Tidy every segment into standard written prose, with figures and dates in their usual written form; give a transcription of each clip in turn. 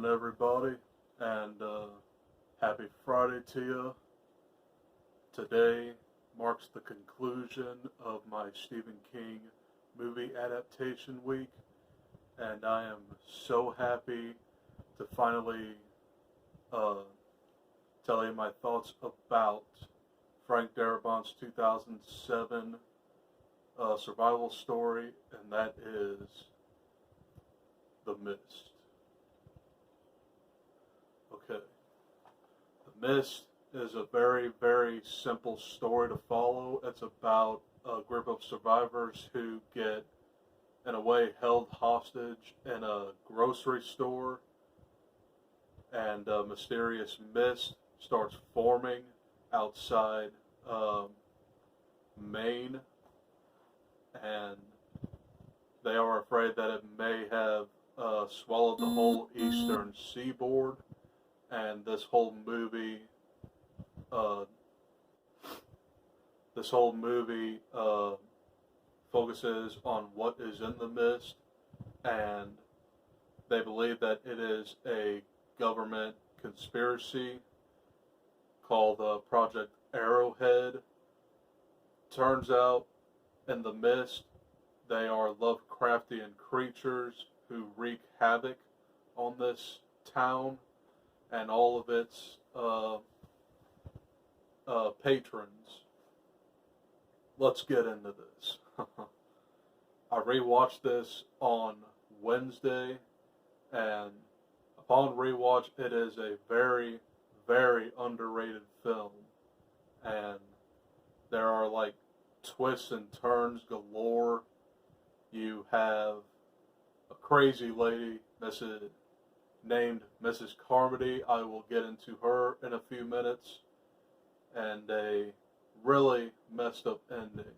morning, everybody, and happy Friday to you. Today marks the conclusion of my Stephen King movie adaptation week, and I am so happy to finally uh, tell you my thoughts about Frank Darabont's 2007 survival story, and that is The Mist. Okay. The Mist is a very, very simple story to follow. It's about a group of survivors who get, in a way, held hostage in a grocery store, and a mysterious mist starts forming outside Maine, and they are afraid that it may have swallowed the whole eastern seaboard. And uh, this whole movie focuses on what is in the mist, and they believe that it is a government conspiracy called Project Arrowhead. Turns out, in the mist, they are Lovecraftian creatures who wreak havoc on this town and all of its patrons. Let's get into this. I rewatched this on Wednesday, and upon rewatch, it is a very, very underrated film, and there are like twists and turns galore. You have a crazy lady, named Mrs. Carmody. I will get into her in a few minutes, and a really messed up ending.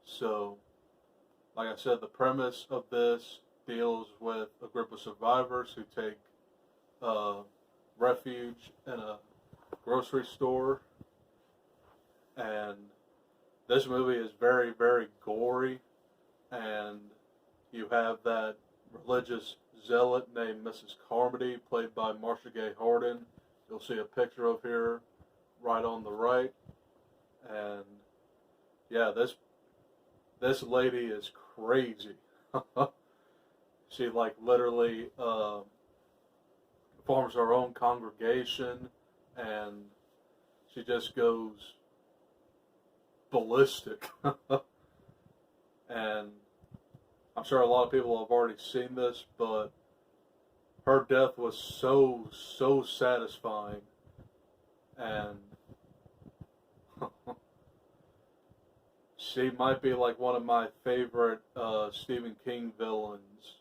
So, like I said, the premise of this deals with a group of survivors who take refuge in a grocery store, and this movie is very, very gory, and you have that religious zealot named Mrs. Carmody, played by Marcia Gay Harden. You'll see a picture of her right on the right, and yeah, this lady is crazy. She like literally forms her own congregation, and she just goes ballistic. And I'm sure a lot of people have already seen this, but her death was so satisfying, and she might be like one of my favorite Stephen King villains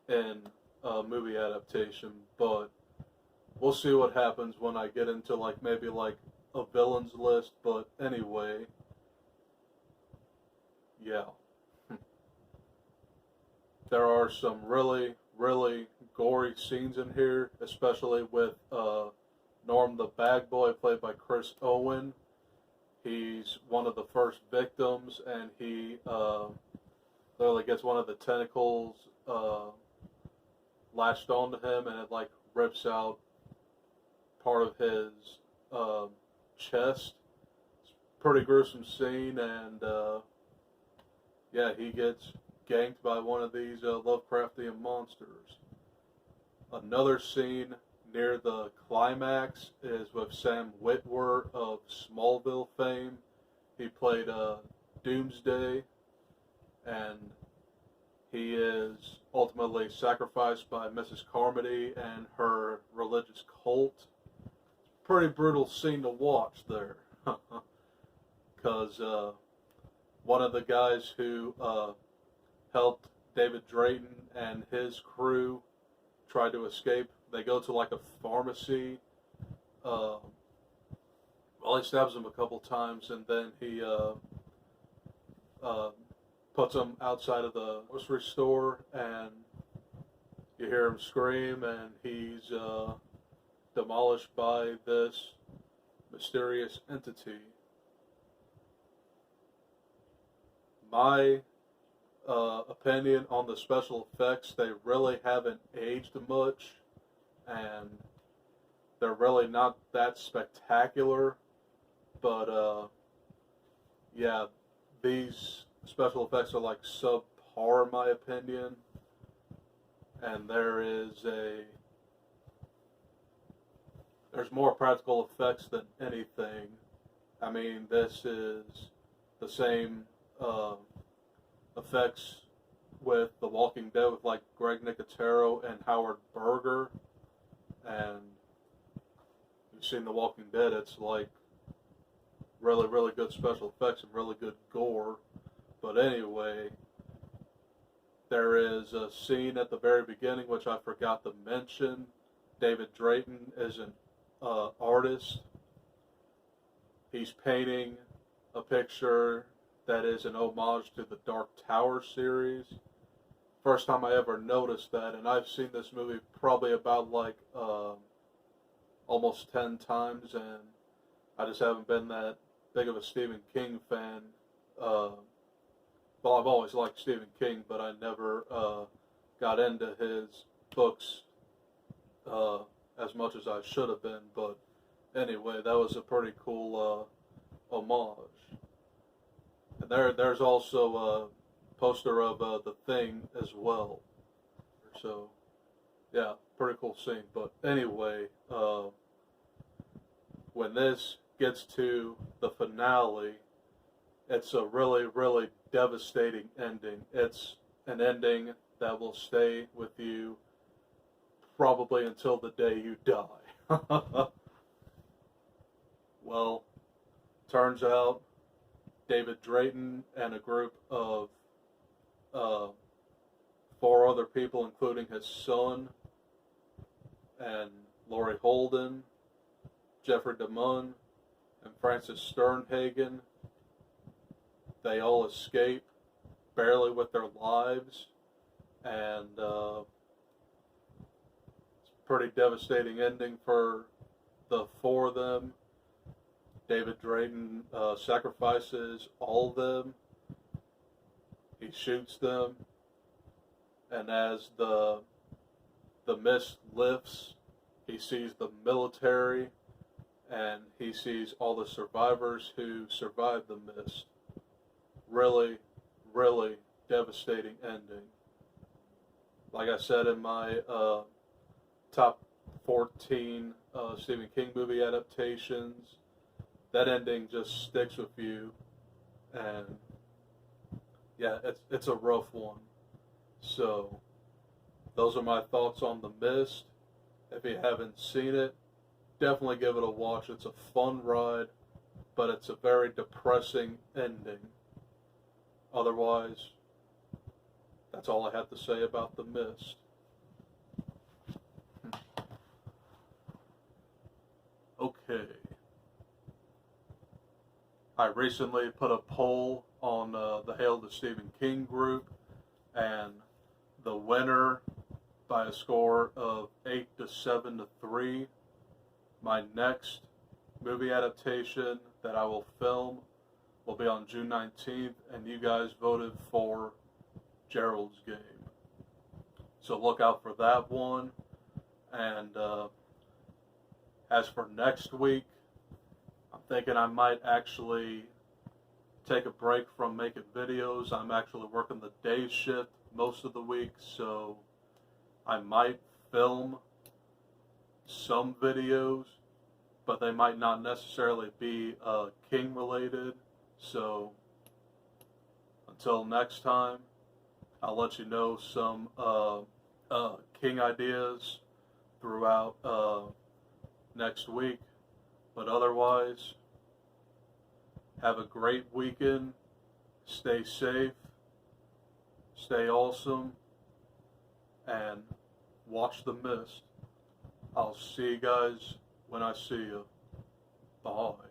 in a movie adaptation, but we'll see what happens when I get into like maybe like a villains list. But anyway, yeah. There are some really, really gory scenes in here, especially with Norm the Bag Boy, played by Chris Owen. He's one of the first victims, and he literally gets one of the tentacles latched onto him, and it like rips out part of his chest. It's a pretty gruesome scene, and yeah, he gets ganked by one of these Lovecraftian monsters. Another scene near the climax is with Sam Witwer of Smallville fame. He played Doomsday, and he is ultimately sacrificed by Mrs. Carmody and her religious cult. Pretty brutal scene to watch there, because one of the guys who helped David Drayton and his crew try to escape. They go to like a pharmacy. Well, he stabs him a couple times, and then he puts him outside of the grocery store, and you hear him scream, and he's demolished by this mysterious entity. My opinion on the special effects, they really haven't aged much, and they're really not that spectacular. But yeah, these special effects are like subpar in my opinion, and there's more practical effects than anything. I mean, this is the same effects with The Walking Dead with like Greg Nicotero and Howard Berger, and you've seen The Walking Dead. It's like really, really good special effects and really good gore. But anyway, there is a scene at the very beginning which I forgot to mention. David Drayton is an artist. He's painting a picture that is an homage to the Dark Tower series. First time I ever noticed that, and I've seen this movie probably about like almost 10 times, and I just haven't been that big of a Stephen King fan. Well, I've always liked Stephen King, but I never got into his books as much as I should have been. But anyway, that was a pretty cool homage. And there's also a poster of The Thing as well. So, yeah, pretty cool scene. But anyway, when this gets to the finale, it's a really, really devastating ending. It's an ending that will stay with you probably until the day you die. Well, turns out David Drayton and a group of 4 other people, including his son and Laurie Holden, Jeffrey DeMunn, and Francis Sternhagen, they all escape barely with their lives, and it's a pretty devastating ending for the 4 of them. David Drayton sacrifices all of them. He shoots them, and as the mist lifts, he sees the military, and he sees all the survivors who survived the mist. Really, really devastating ending. Like I said in my top 14 Stephen King movie adaptations, that ending just sticks with you, and yeah, it's a rough one. So those are my thoughts on The Mist. If you haven't seen it, definitely give it a watch. It's a fun ride, but it's a very depressing ending. Otherwise, that's all I have to say about The Mist. Okay. I recently put a poll on the Hail to Stephen King group, and the winner, by a score of 8 to 7 to 3, my next movie adaptation that I will film will be on June 19th, and you guys voted for Gerald's Game. So look out for that one. And as for next week, I'm thinking I might actually take a break from making videos. I'm actually working the day shift most of the week, so I might film some videos, but they might not necessarily be King related. So until next time, I'll let you know some King ideas throughout next week. But otherwise, have a great weekend. Stay safe. Stay awesome. And watch The Mist. I'll see you guys when I see you. Bye.